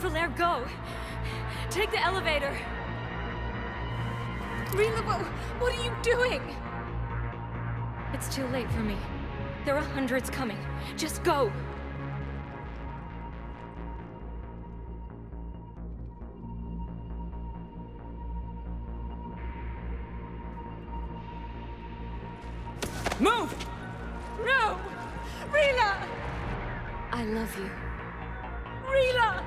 Falaire, go! Take the elevator! Rila, what are you doing? It's too late for me. There are hundreds coming. Just go! Move! No! Rila! I love you. Rila!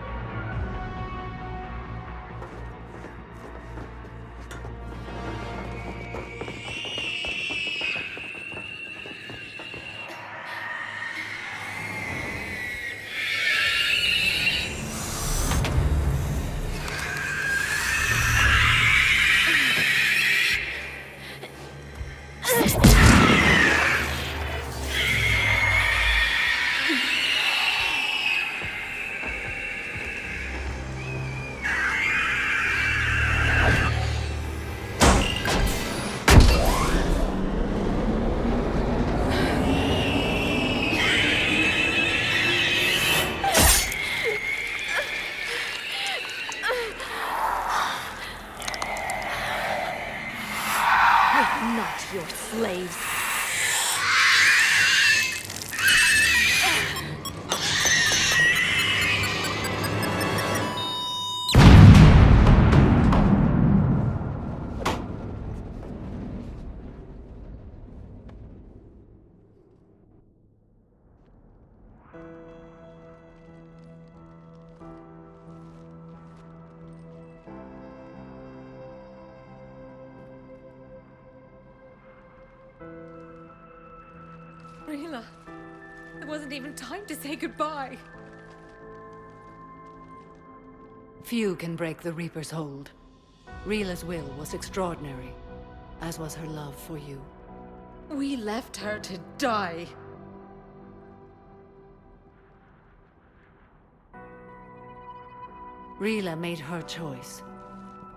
Not your slaves. Rila, there wasn't even time to say goodbye. Few can break the Reaper's hold. Rila's will was extraordinary, as was her love for you. We left her to die. Rila made her choice,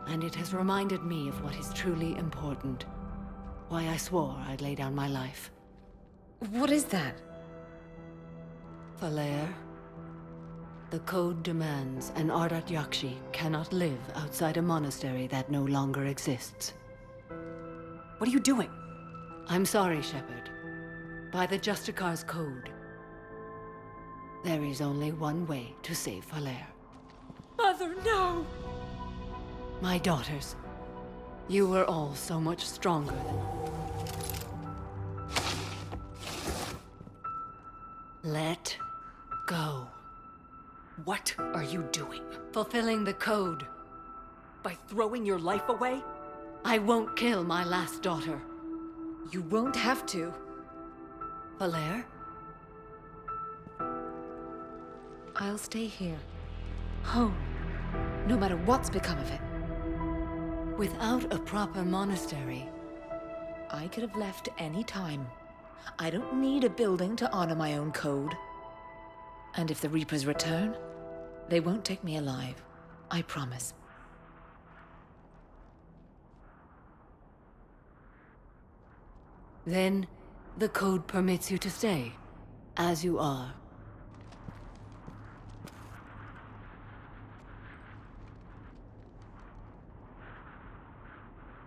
and it has reminded me of what is truly important. Why I swore I'd lay down my life. What is that? Falaire, the code demands an Ardat Yakshi cannot live outside a monastery that no longer exists. What are you doing? I'm sorry, Shepard. By the Justicar's code, there is only one way to save Falaire. Mother, no! My daughters, you were all so much stronger than... Let go. What are you doing? Fulfilling the code. By throwing your life away? I won't kill my last daughter. You won't have to. Falaire? I'll stay here. Home. No matter what's become of it. Without a proper monastery... I could have left any time. I don't need a building to honor my own code. And if the Reapers return, they won't take me alive. I promise. Then, the code permits you to stay, as you are.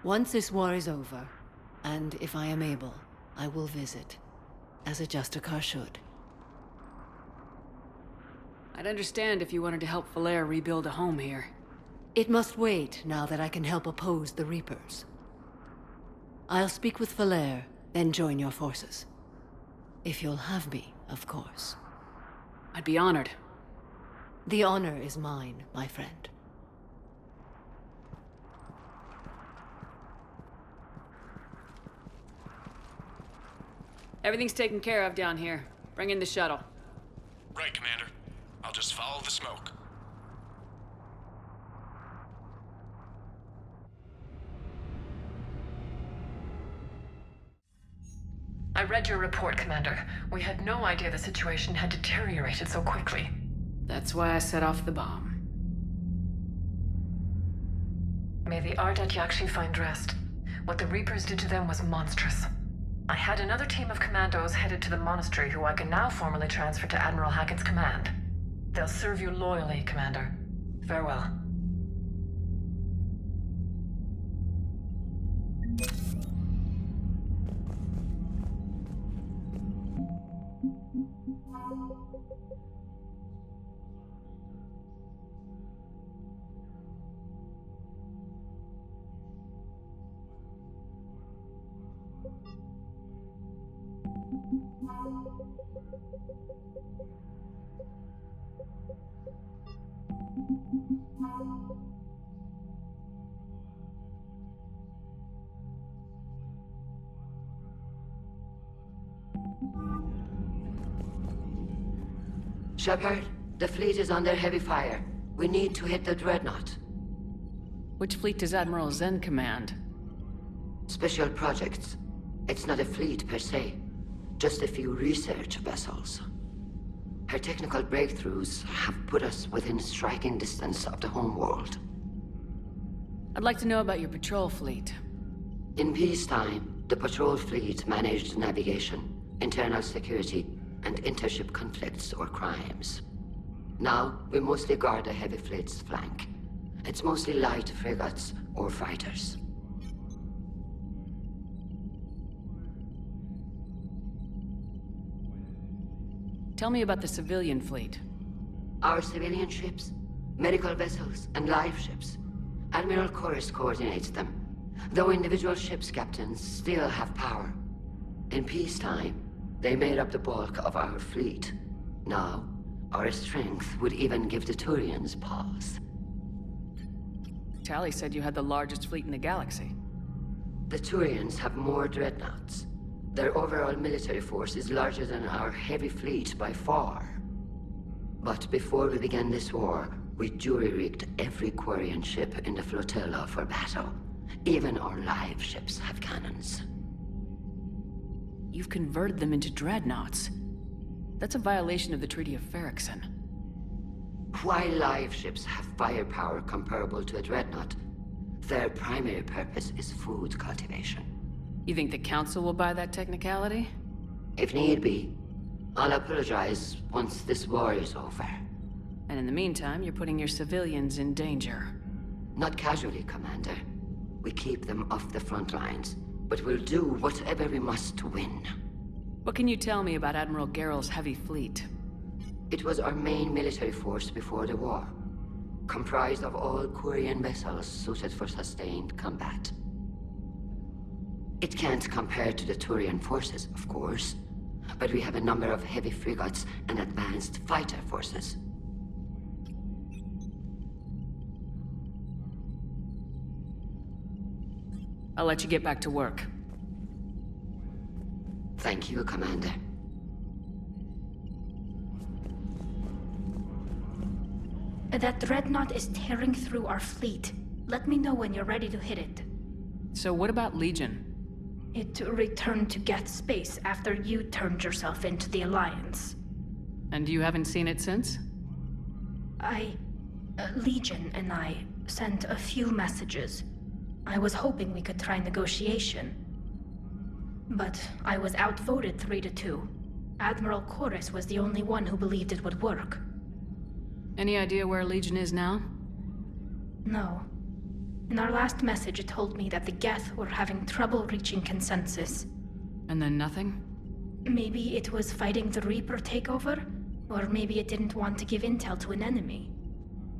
Once this war is over, and if I am able, I will visit, as a Justicar should. I'd understand if you wanted to help Falaire rebuild a home here. It must wait now that I can help oppose the Reapers. I'll speak with Falaire, then join your forces. If you'll have me, of course. I'd be honored. The honor is mine, my friend. Everything's taken care of down here. Bring in the shuttle. Right, Commander. I'll just follow the smoke. I read your report, Commander. We had no idea the situation had deteriorated so quickly. That's why I set off the bomb. May the Ardat Yakshi find rest. What the Reapers did to them was monstrous. I had another team of commandos headed to the monastery who I can now formally transfer to Admiral Hackett's command. They'll serve you loyally, Commander. Farewell. Shepard, the fleet is under heavy fire. We need to hit the dreadnought. Which fleet does Admiral Zen command? Special projects. It's not a fleet per se, just a few research vessels. Her technical breakthroughs have put us within striking distance of the homeworld. I'd like to know about your patrol fleet. In peacetime, the patrol fleet managed navigation, internal security, and intership conflicts or crimes. Now, we mostly guard the heavy fleet's flank. It's mostly light frigates or fighters. Tell me about the civilian fleet. Our civilian ships, medical vessels, and life ships. Admiral Garrus coordinates them, though individual ships' captains still have power. In peacetime, they made up the bulk of our fleet. Now, our strength would even give the Turians pause. Tali said you had the largest fleet in the galaxy. The Turians have more dreadnoughts. Their overall military force is larger than our heavy fleet by far. But before we began this war, we jury-rigged every Quarian ship in the flotilla for battle. Even our live ships have cannons. You've converted them into dreadnoughts. That's a violation of the Treaty of Ferrixon. While live ships have firepower comparable to a dreadnought, their primary purpose is food cultivation. You think the Council will buy that technicality? If need be, I'll apologize once this war is over. And in the meantime, you're putting your civilians in danger. Not casually, Commander. We keep them off the front lines, but we'll do whatever we must to win. What can you tell me about Admiral Garrus' heavy fleet? It was our main military force before the war, comprised of all Quarian vessels suited for sustained combat. It can't compare to the Turian forces, of course, but we have a number of heavy frigates and advanced fighter forces. I'll let you get back to work. Thank you, Commander. That dreadnought is tearing through our fleet. Let me know when you're ready to hit it. So what about Legion? It returned to Geth space after you turned yourself into the Alliance. And you haven't seen it since? Legion and I sent a few messages. I was hoping we could try negotiation. But I was outvoted 3-2. Admiral Garrus was the only one who believed it would work. Any idea where Legion is now? No. In our last message, it told me that the Geth were having trouble reaching consensus. And then nothing? Maybe it was fighting the Reaper takeover, or maybe it didn't want to give intel to an enemy.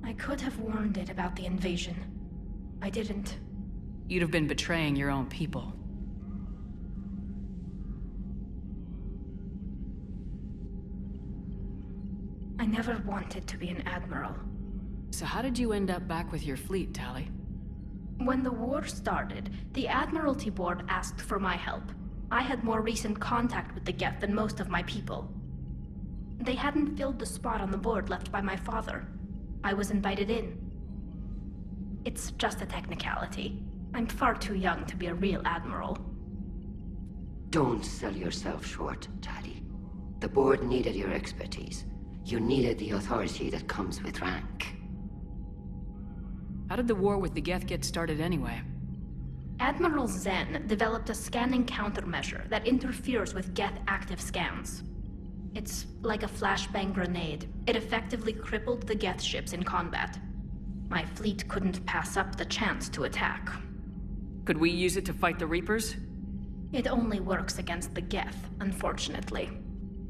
I could have warned it about the invasion. I didn't. You'd have been betraying your own people. I never wanted to be an admiral. So how did you end up back with your fleet, Tali? When the war started, the Admiralty Board asked for my help. I had more recent contact with the Geth than most of my people. They hadn't filled the spot on the board left by my father. I was invited in. It's just a technicality. I'm far too young to be a real admiral. Don't sell yourself short, Tali. The board needed your expertise. You needed the authority that comes with rank. How did the war with the Geth get started anyway? Admiral Zen developed a scanning countermeasure that interferes with Geth active scans. It's like a flashbang grenade. It effectively crippled the Geth ships in combat. My fleet couldn't pass up the chance to attack. Could we use it to fight the Reapers? It only works against the Geth, unfortunately.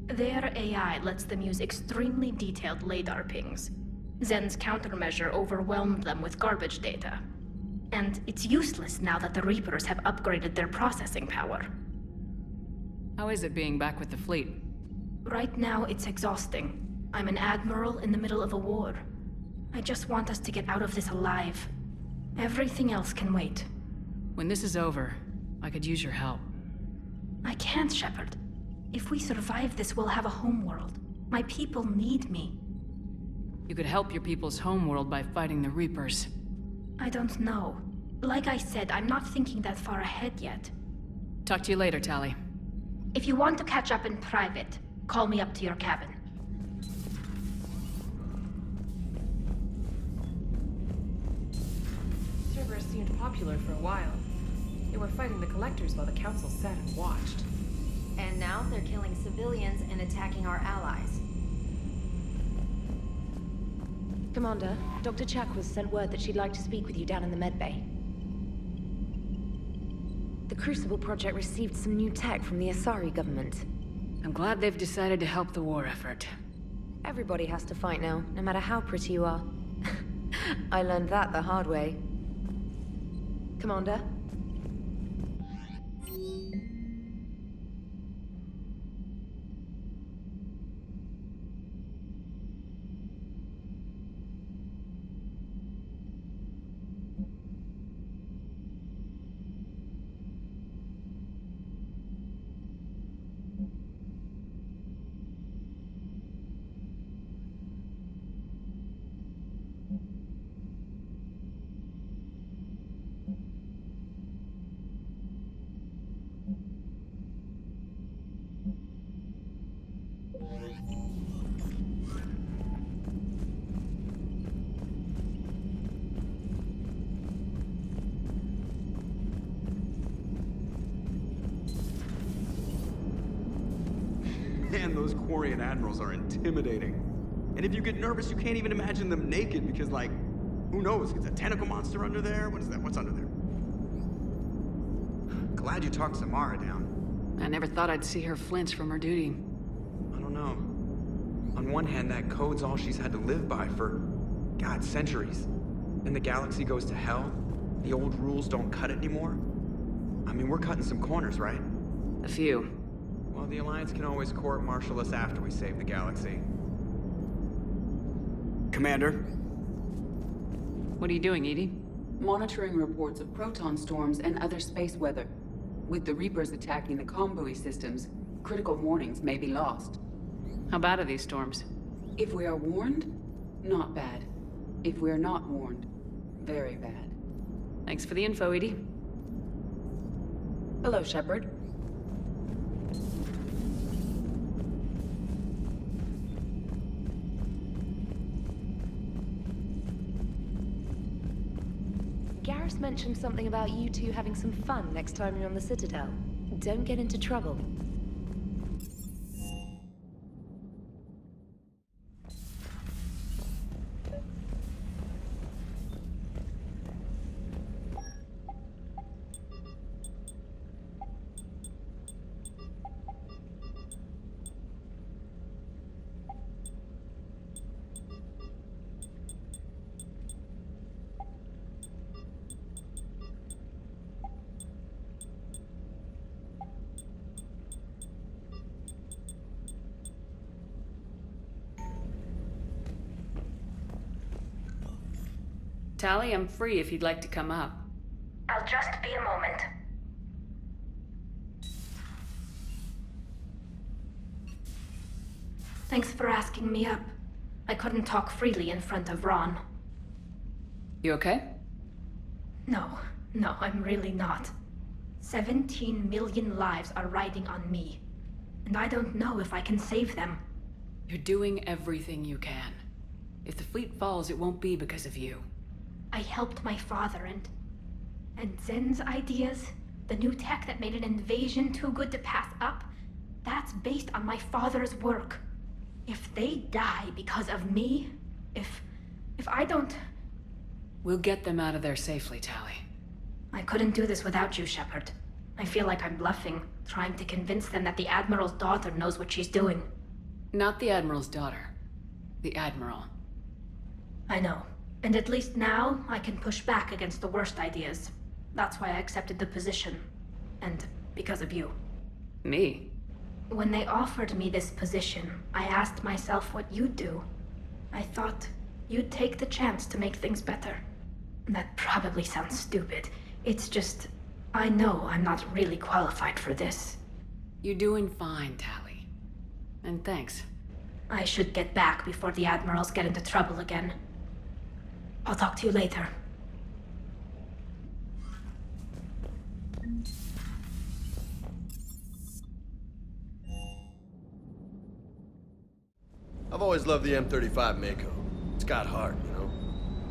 Their AI lets them use extremely detailed LADAR pings. Zen's countermeasure overwhelmed them with garbage data. And it's useless now that the Reapers have upgraded their processing power. How is it being back with the fleet? Right now, it's exhausting. I'm an admiral in the middle of a war. I just want us to get out of this alive. Everything else can wait. When this is over, I could use your help. I can't, Shepard. If we survive this, we'll have a homeworld. My people need me. You could help your people's homeworld by fighting the Reapers. I don't know. Like I said, I'm not thinking that far ahead yet. Talk to you later, Tali. If you want to catch up in private, call me up to your cabin. Servers seemed popular for a while. They were fighting the Collectors while the Council sat and watched. And now they're killing civilians and attacking our allies. Commander, Dr. Chakwas sent word that she'd like to speak with you down in the medbay. The Crucible Project received some new tech from the Asari government. I'm glad they've decided to help the war effort. Everybody has to fight now, no matter how pretty you are. I learned that the hard way. Commander? Man, those Quarian admirals are intimidating. And if you get nervous, you can't even imagine them naked because, like, who knows? It's a tentacle monster under there? What is that? What's under there? Glad you talked Samara down. I never thought I'd see her flinch from her duty. I don't know. On one hand, that code's all she's had to live by for, God, centuries. And the galaxy goes to hell. The old rules don't cut it anymore. I mean, we're cutting some corners, right? A few. Well, the Alliance can always court-martial us after we save the galaxy. Commander? What are you doing, Edie? Monitoring reports of proton storms and other space weather. With the Reapers attacking the comm buoy systems, critical warnings may be lost. How bad are these storms? If we are warned, not bad. If we are not warned, very bad. Thanks for the info, Edie. Hello, Shepard. Garrus mentioned something about you two having some fun next time you're on the Citadel. Don't get into trouble. Tali, I'm free if you'd like to come up. I'll just be a moment. Thanks for asking me up. I couldn't talk freely in front of Ron. You okay? No, I'm really not. 17 million lives are riding on me. And I don't know if I can save them. You're doing everything you can. If the fleet falls, it won't be because of you. I helped my father and Zen's ideas, the new tech that made an invasion too good to pass up, that's based on my father's work. If they die because of me, if I don't... We'll get them out of there safely, Tally. I couldn't do this without you, Shepard. I feel like I'm bluffing, trying to convince them that the Admiral's daughter knows what she's doing. Not the Admiral's daughter. The Admiral. I know. And at least now, I can push back against the worst ideas. That's why I accepted the position. And because of you. Me? When they offered me this position, I asked myself what you'd do. I thought you'd take the chance to make things better. That probably sounds stupid. It's just, I know I'm not really qualified for this. You're doing fine, Tally. And thanks. I should get back before the Admirals get into trouble again. I'll talk to you later. I've always loved the M35 Mako. It's got heart, you know?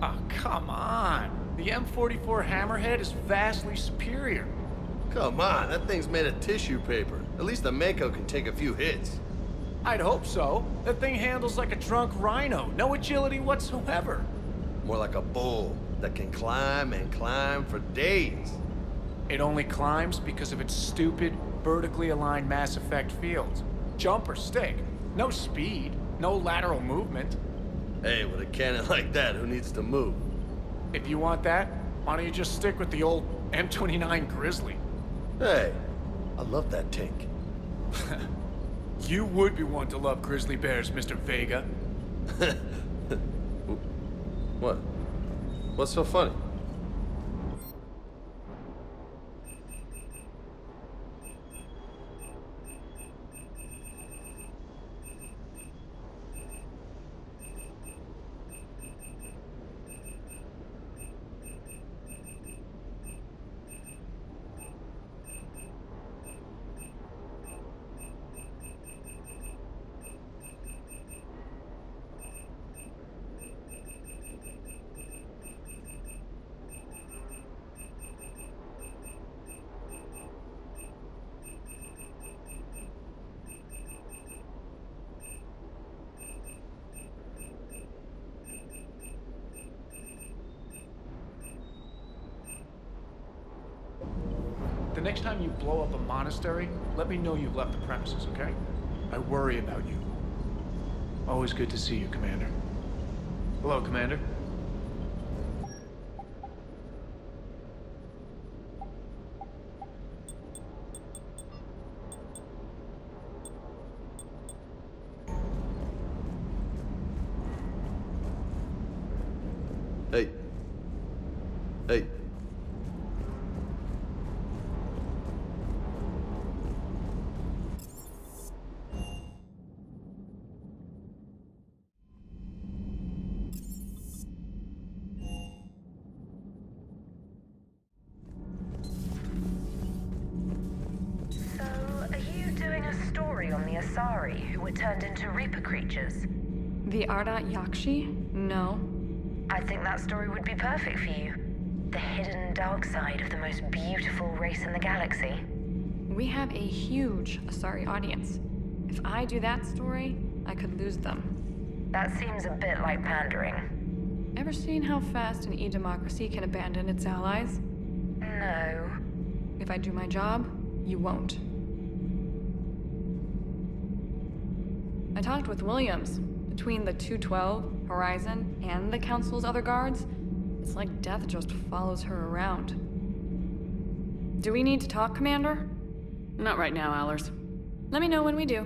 Oh, come on. The M44 Hammerhead is vastly superior. Come on, that thing's made of tissue paper. At least the Mako can take a few hits. I'd hope so. That thing handles like a drunk rhino. No agility whatsoever. More like a bull that can climb and climb for days. It only climbs because of its stupid, vertically aligned Mass Effect fields. Jump or stick. No speed. No lateral movement. Hey, with a cannon like that, who needs to move? If you want that, why don't you just stick with the old M29 Grizzly? Hey, I love that tank. You would be one to love grizzly bears, Mr. Vega. What? What's so funny? The next time you blow up a monastery, let me know you've left the premises, okay? I worry about you. Always good to see you, Commander. Hello, Commander. Hey. Hey. Who were turned into Reaper creatures. The Ardat Yakshi? No. I think that story would be perfect for you. The hidden dark side of the most beautiful race in the galaxy. We have a huge Asari audience. If I do that story, I could lose them. That seems a bit like pandering. Ever seen how fast an e-democracy can abandon its allies? No. If I do my job, you won't. I talked with Williams. Between the 212, Horizon, and the Council's other guards, it's like death just follows her around. Do we need to talk, Commander? Not right now, Allers. Let me know when we do.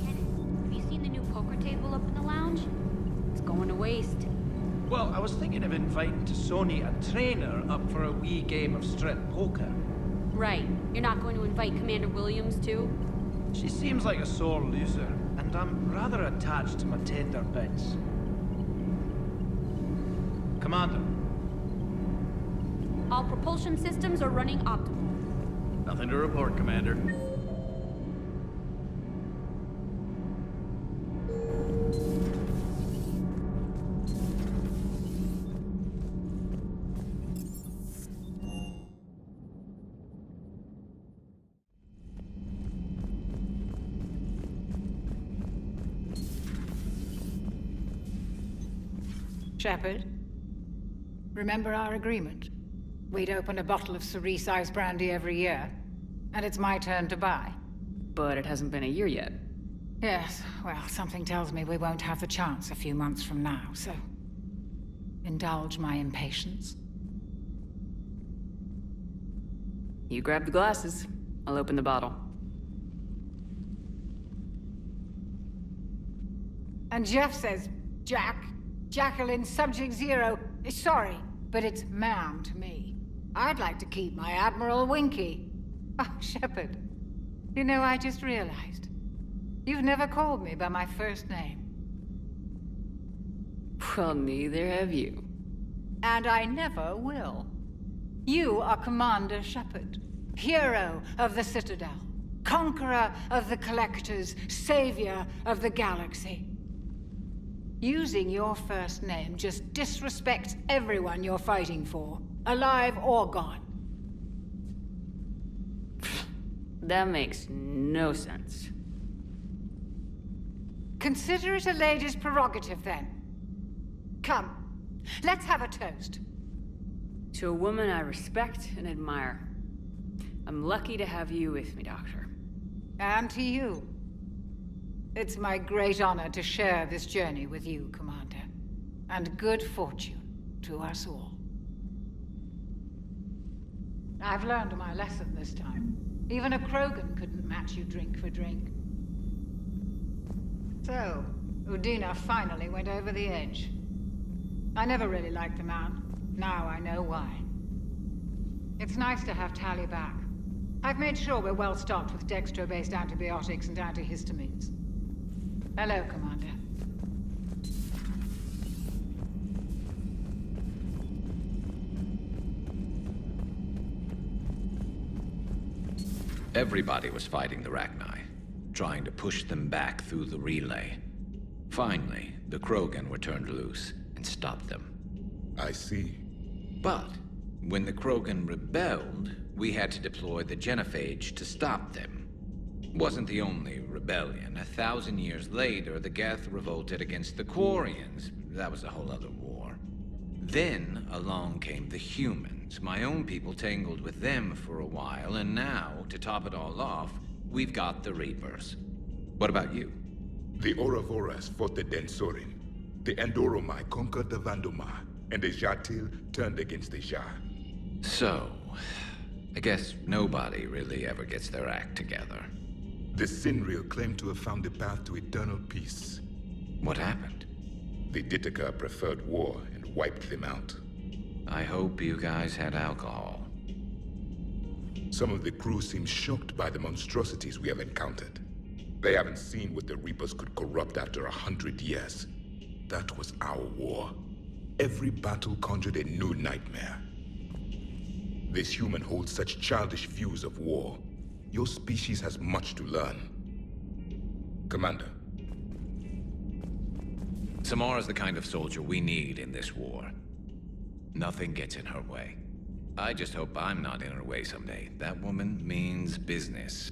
Have you seen the new poker table up in the lounge? It's going to waste. Well, I was thinking of inviting Sony a trainer up for a wee game of strip poker. Right. You're not going to invite Commander Williams, too? She seems like a sore loser, and I'm rather attached to my tender bits. Commander. All propulsion systems are running optimal. Nothing to report, Commander. Shepard, remember our agreement? We'd open a bottle of cerise ice brandy every year, and it's my turn to buy. But it hasn't been a year yet. Yes, well, something tells me we won't have the chance a few months from now, so... indulge my impatience. You grab the glasses. I'll open the bottle. And Jeff says, Jacqueline Subject Zero is sorry, but it's ma'am to me. I'd like to keep my Admiral Winky. Oh, Shepard, you know, I just realized. You've never called me by my first name. Well, neither have you. And I never will. You are Commander Shepard, hero of the Citadel, conqueror of the Collectors, savior of the galaxy. Using your first name just disrespects everyone you're fighting for, alive or gone. That makes no sense. Consider it a lady's prerogative, then. Come, let's have a toast. To a woman I respect and admire. I'm lucky to have you with me, Doctor. And to you. It's my great honor to share this journey with you, Commander. And good fortune to us all. I've learned my lesson this time. Even a Krogan couldn't match you drink for drink. So, Udina finally went over the edge. I never really liked the man. Now I know why. It's nice to have Tally back. I've made sure we're well stocked with dextro-based antibiotics and antihistamines. Hello, Commander. Everybody was fighting the Rachni, trying to push them back through the relay. Finally, the Krogan were turned loose and stopped them. I see. But when the Krogan rebelled, we had to deploy the genophage to stop them. Wasn't the only rebellion. 1,000 years later, the Geth revolted against the Quarians. That was a whole other war. Then along came the humans. My own people tangled with them for a while, and now, to top it all off, we've got the Reapers. What about you? The Ouroboros fought the Densorin. The Endoromai conquered the Vandomai, and the Jatil turned against the Shah. So, I guess nobody really ever gets their act together. The Sinreal claimed to have found the path to eternal peace. What happened? The Ditaka preferred war and wiped them out. I hope you guys had alcohol. Some of the crew seem shocked by the monstrosities we have encountered. They haven't seen what the Reapers could corrupt after 100 years. That was our war. Every battle conjured a new nightmare. This human holds such childish views of war. Your species has much to learn. Commander. Samara's the kind of soldier we need in this war. Nothing gets in her way. I just hope I'm not in her way someday. That woman means business.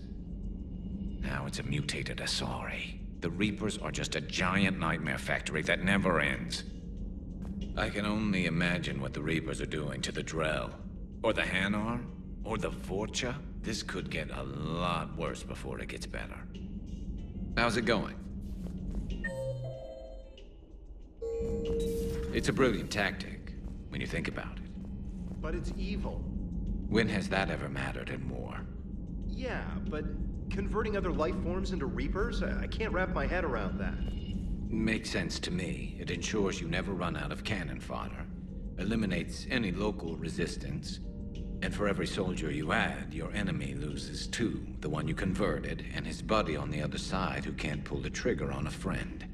Now it's a mutated Asari. The Reapers are just a giant nightmare factory that never ends. I can only imagine what the Reapers are doing to the Drell. Or the Hanar. Or the Vorcha. This could get a lot worse before it gets better. How's it going? It's a brilliant tactic, when you think about it. But it's evil. When has that ever mattered in war? Yeah, but converting other life forms into Reapers? I can't wrap my head around that. Makes sense to me. It ensures you never run out of cannon fodder. Eliminates any local resistance. And for every soldier you add, your enemy loses two. The one you converted, and his buddy on the other side who can't pull the trigger on a friend.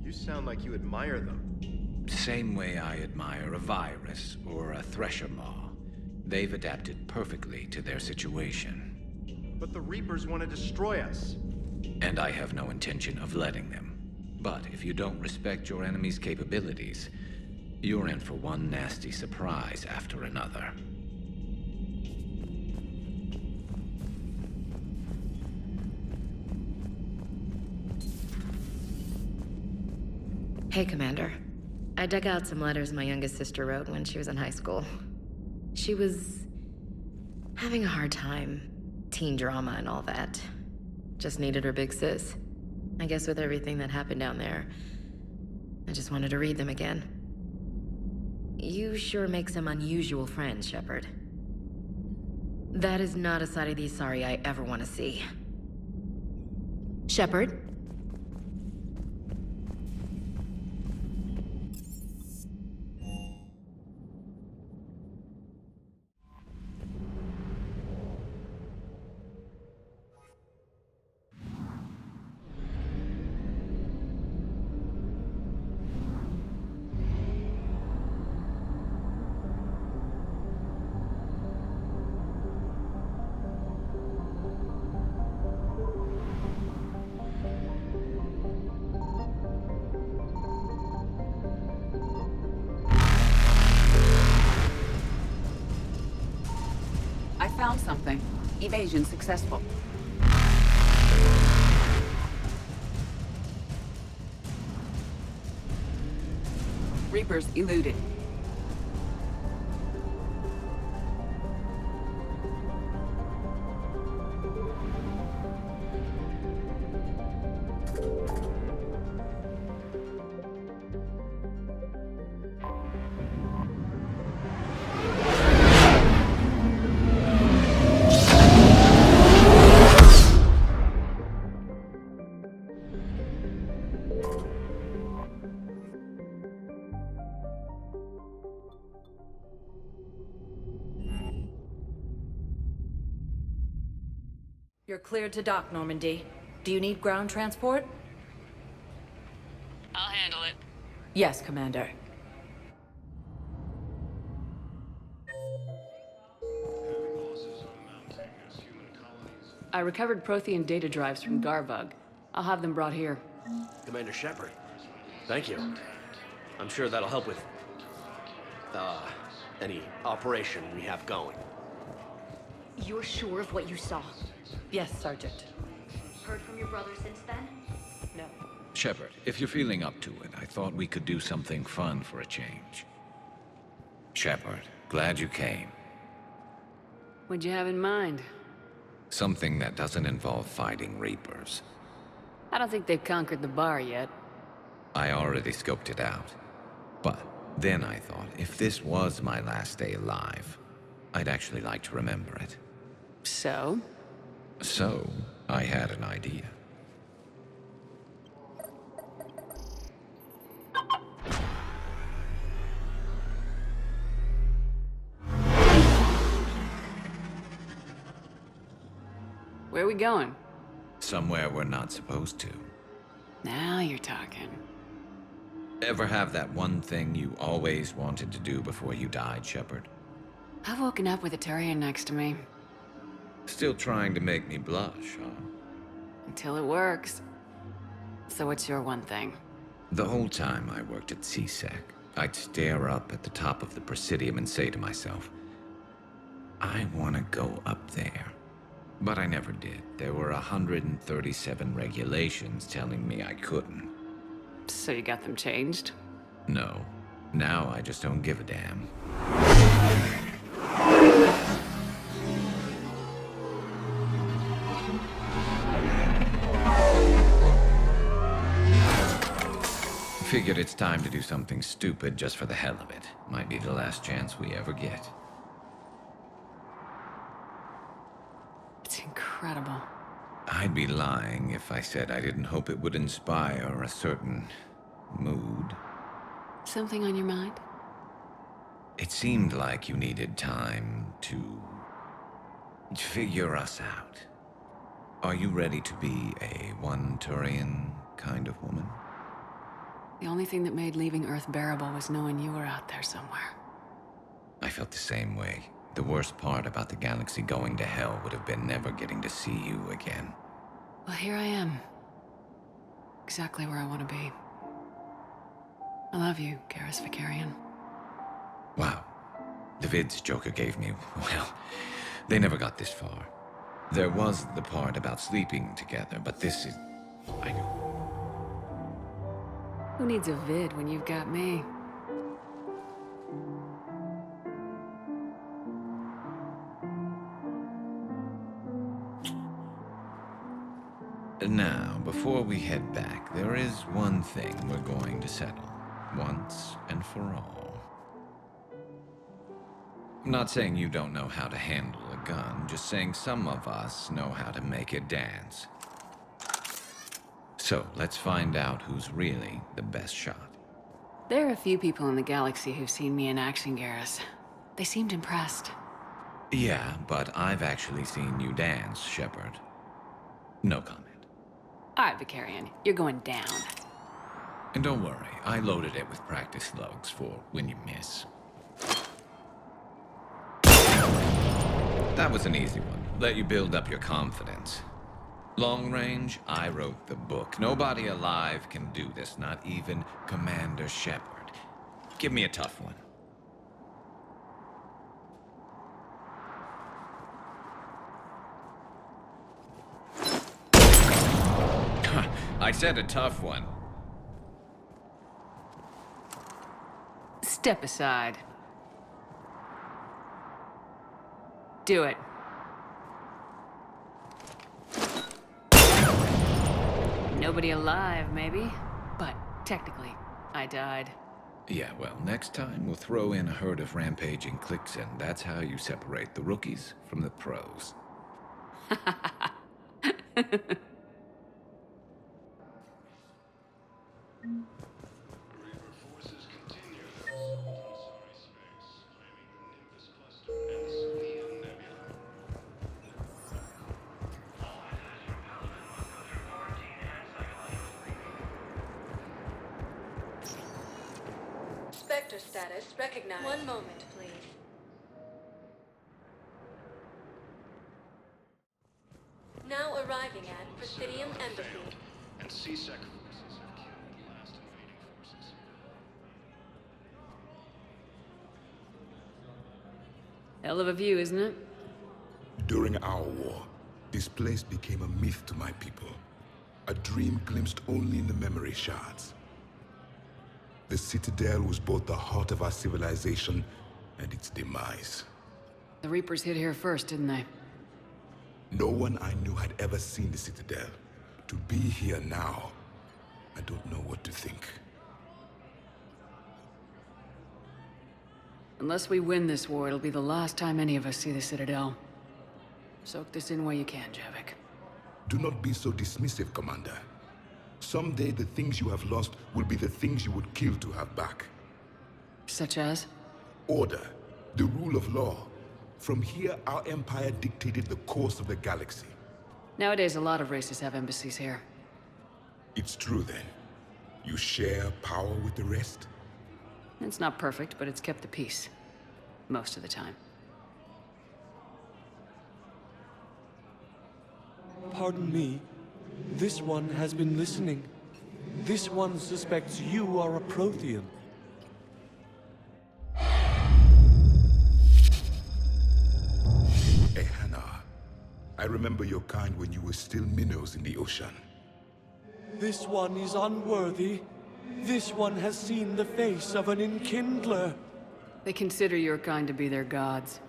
You sound like you admire them. Same way I admire a virus or a thresher maw. They've adapted perfectly to their situation. But the Reapers want to destroy us. And I have no intention of letting them. But if you don't respect your enemy's capabilities, you're in for one nasty surprise after another. Hey, Commander. I dug out some letters my youngest sister wrote when she was in high school. She was having a hard time. Teen drama and all that. Just needed her big sis. I guess with everything that happened down there, I just wanted to read them again. You sure make some unusual friends, Shepard. That is not a side of the Asari I ever want to see. Shepard? Found something. Evasion successful. Reapers eluded. You're cleared to dock, Normandy. Do you need ground transport? I'll handle it. Yes, Commander. I recovered Prothean data drives from Garvug. I'll have them brought here. Commander Shepard, thank you. I'm sure that'll help with, any operation we have going. You're sure of what you saw? Yes, Sergeant. Heard from your brother since then? No. Shepard, if you're feeling up to it, I thought we could do something fun for a change. Shepard, glad you came. What'd you have in mind? Something that doesn't involve fighting Reapers. I don't think they've conquered the bar yet. I already scoped it out. But then I thought, if this was my last day alive, I'd actually like to remember it. So? So, I had an idea. Where are we going? Somewhere we're not supposed to. Now you're talking. Ever have that one thing you always wanted to do before you died, Shepard? I've woken up with a Turian next to me. Still trying to make me blush, huh? Until it works. So what's your one thing? The whole time I worked at CSEC, I'd stare up at the top of the Presidium and say to myself, I want to go up there. But I never did. There were 137 regulations telling me I couldn't. So you got them changed? No. Now I just don't give a damn. Figured it's time to do something stupid just for the hell of it. Might be the last chance we ever get. It's incredible. I'd be lying if I said I didn't hope it would inspire a certain mood. Something on your mind? It seemed like you needed time to figure us out. Are you ready to be a one-Turian kind of woman? The only thing that made leaving Earth bearable was knowing you were out there somewhere. I felt the same way. The worst part about the galaxy going to hell would have been never getting to see you again. Well, here I am. Exactly where I want to be. I love you, Garrus Vicarian. Wow. The vids Joker gave me, well, they never got this far. There was the part about sleeping together, but this is... I know. Who needs a vid when you've got me? Now, before we head back, there is one thing we're going to settle, once and for all. I'm not saying you don't know how to handle a gun, just saying some of us know how to make it dance. So, let's find out who's really the best shot. There are a few people in the galaxy who've seen me in action, Garrus. They seemed impressed. Yeah, but I've actually seen you dance, Shepard. No comment. All right, Vicarian, you're going down. And don't worry, I loaded it with practice slugs for when you miss. That was an easy one. Let you build up your confidence. Long range, I wrote the book. Nobody alive can do this, not even Commander Shepard. Give me a tough one. I said a tough one. Step aside. Do it. Nobody alive, maybe. But technically, I died. Yeah, well, next time we'll throw in a herd of rampaging cliques, and that's how you separate the rookies from the pros. Spectre status recognized. One moment, please. Now arriving at Presidium Embassy. And C-Sec forces have killed the last invading forces. Hell of a view, isn't it? During our war, this place became a myth to my people. A dream glimpsed only in the memory shards. The Citadel was both the heart of our civilization and its demise. The Reapers hit here first, didn't they? No one I knew had ever seen the Citadel. To be here now, I don't know what to think. Unless we win this war, it'll be the last time any of us see the Citadel. Soak this in while you can, Javik. Do not be so dismissive, Commander. Someday the things you have lost will be the things you would kill to have back. Such as? Order, the rule of law. From here, our empire dictated the course of the galaxy. Nowadays, a lot of races have embassies here. It's true, then. You share power with the rest? It's not perfect, but it's kept the peace. Most of the time. Pardon me. This one has been listening. This one suspects you are a Prothean. Hannah, I remember your kind when you were still minnows in the ocean. This one is unworthy. This one has seen the face of an enkindler. They consider your kind to be their gods.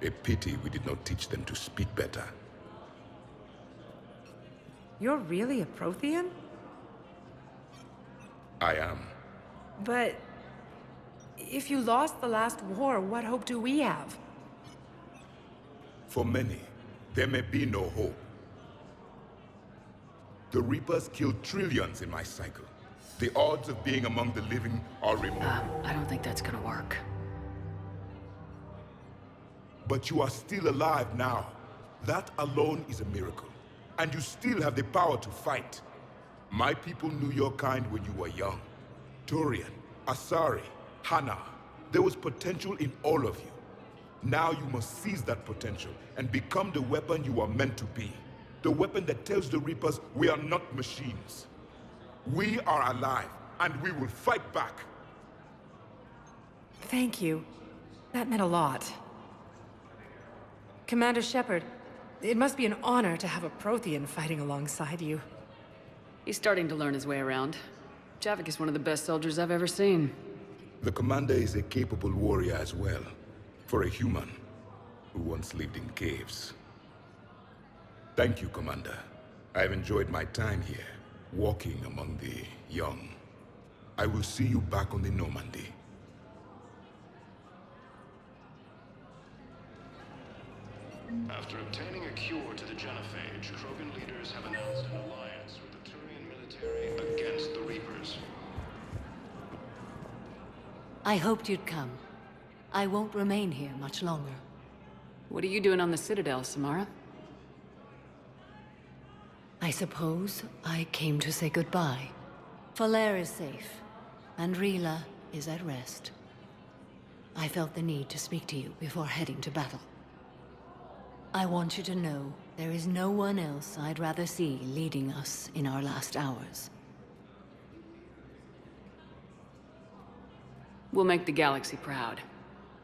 A pity we did not teach them to speak better. You're really a Prothean? I am. But if you lost the last war, what hope do we have? For many, there may be no hope. The Reapers killed trillions in my cycle. The odds of being among the living are remote. I don't think that's gonna work. But you are still alive now. That alone is a miracle. And you still have the power to fight. My people knew your kind when you were young. Turian, Asari, Hannah. There was potential in all of you. Now you must seize that potential and become the weapon you are meant to be. The weapon that tells the Reapers we are not machines. We are alive, and we will fight back. Thank you. That meant a lot. Commander Shepard, it must be an honor to have a Prothean fighting alongside you. He's starting to learn his way around. Javik is one of the best soldiers I've ever seen. The commander is a capable warrior as well. For a human who once lived in caves. Thank you, Commander. I've enjoyed my time here, walking among the young. I will see you back on the Normandy. After obtaining a cure to the genophage, Krogan leaders have announced an alliance with the Turian military against the Reapers. I hoped you'd come. I won't remain here much longer. What are you doing on the Citadel, Samara? I suppose I came to say goodbye. Falere is safe, and Rila is at rest. I felt the need to speak to you before heading to battle. I want you to know there is no one else I'd rather see leading us in our last hours. We'll make the galaxy proud.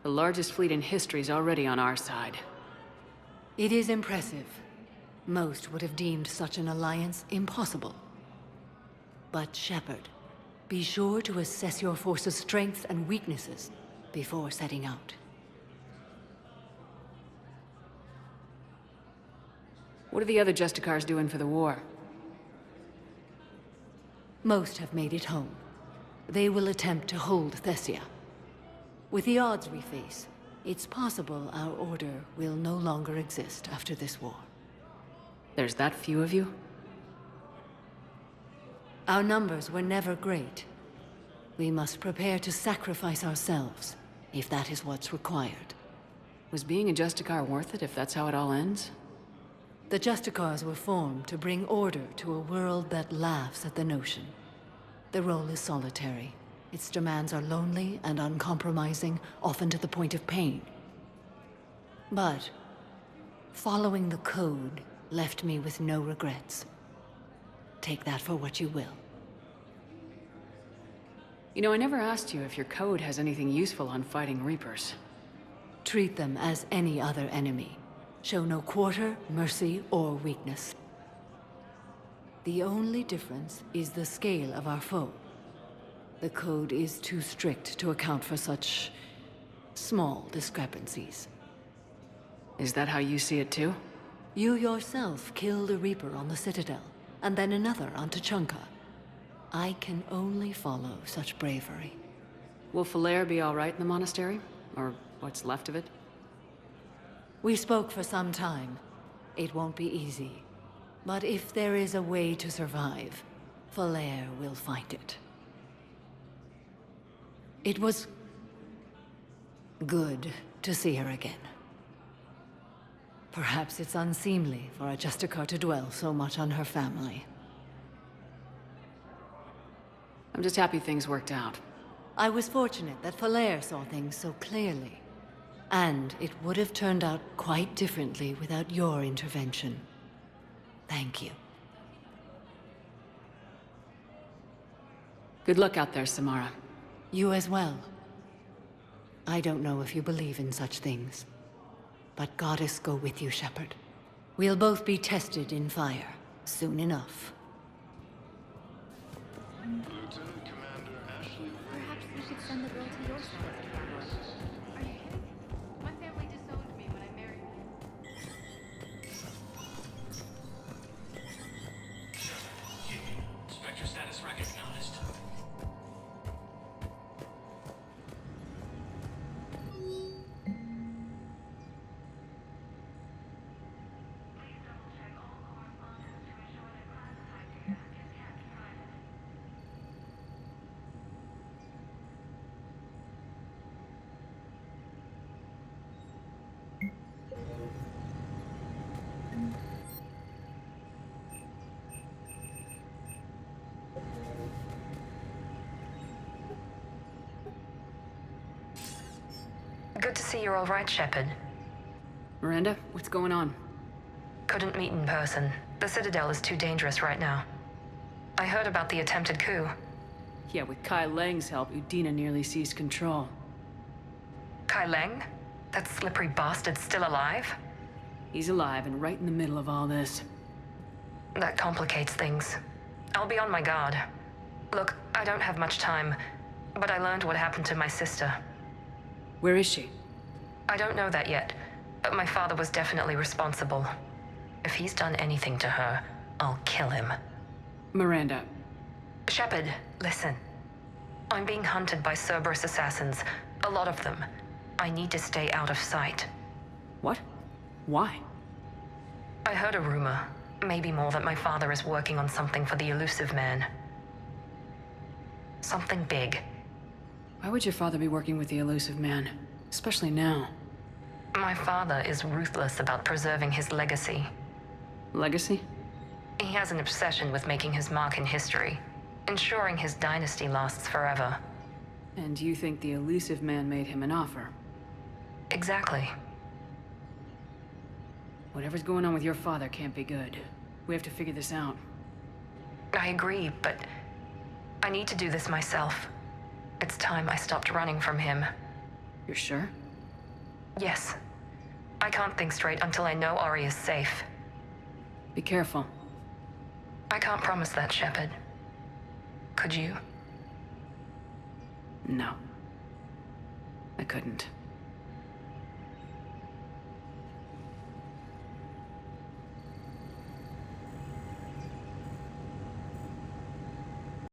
The largest fleet in history is already on our side. It is impressive. Most would have deemed such an alliance impossible. But Shepard, be sure to assess your force's strengths and weaknesses before setting out. What are the other Justicars doing for the war? Most have made it home. They will attempt to hold Thessia. With the odds we face, it's possible our order will no longer exist after this war. There's that few of you? Our numbers were never great. We must prepare to sacrifice ourselves, if that is what's required. Was being a Justicar worth it if that's how it all ends? The Justicars were formed to bring order to a world that laughs at the notion. The role is solitary. Its demands are lonely and uncompromising, often to the point of pain. But following the code left me with no regrets. Take that for what you will. You know, I never asked you if your code has anything useful on fighting Reapers. Treat them as any other enemy. Show no quarter, mercy, or weakness. The only difference is the scale of our foe. The code is too strict to account for such small discrepancies. Is that how you see it too? You yourself killed a Reaper on the Citadel, and then another on Tuchanka. I can only follow such bravery. Will Falere be all right in the monastery? Or what's left of it? We spoke for some time. It won't be easy. But if there is a way to survive, Falere will find it. It was good to see her again. Perhaps it's unseemly for a Justicar to dwell so much on her family. I'm just happy things worked out. I was fortunate that Falere saw things so clearly. And it would have turned out quite differently without your intervention. Thank you. Good luck out there, Samara. You as well. I don't know if you believe in such things, but Goddess go with you, Shepard. We'll both be tested in fire, soon enough. Lieutenant Commander Ashley. Perhaps we should send the girl to your side of the camera. Are you kidding? My family disowned me when I married him. Spectre status recognized. Good to see you're all right, Shepard. Miranda, what's going on? Couldn't meet in person. The Citadel is too dangerous right now. I heard about the attempted coup. Yeah, with Kai Lang's help, Udina nearly seized control. Kai Lang? That slippery bastard's still alive? He's alive and right in the middle of all this. That complicates things. I'll be on my guard. Look, I don't have much time, but I learned what happened to my sister. Where is she? I don't know that yet, but my father was definitely responsible. If he's done anything to her, I'll kill him. Miranda. Shepard, listen. I'm being hunted by Cerberus assassins. A lot of them. I need to stay out of sight. What? Why? I heard a rumor, maybe more, that my father is working on something for the elusive man. Something big. Why would your father be working with the elusive man? Especially now. My father is ruthless about preserving his legacy. Legacy? He has an obsession with making his mark in history, ensuring his dynasty lasts forever. And you think the elusive man made him an offer? Exactly. Whatever's going on with your father can't be good. We have to figure this out. I agree, but I need to do this myself. It's time I stopped running from him. You're sure? Yes. I can't think straight until I know Ori is safe. Be careful. I can't promise that, Shepard. Could you? No. I couldn't.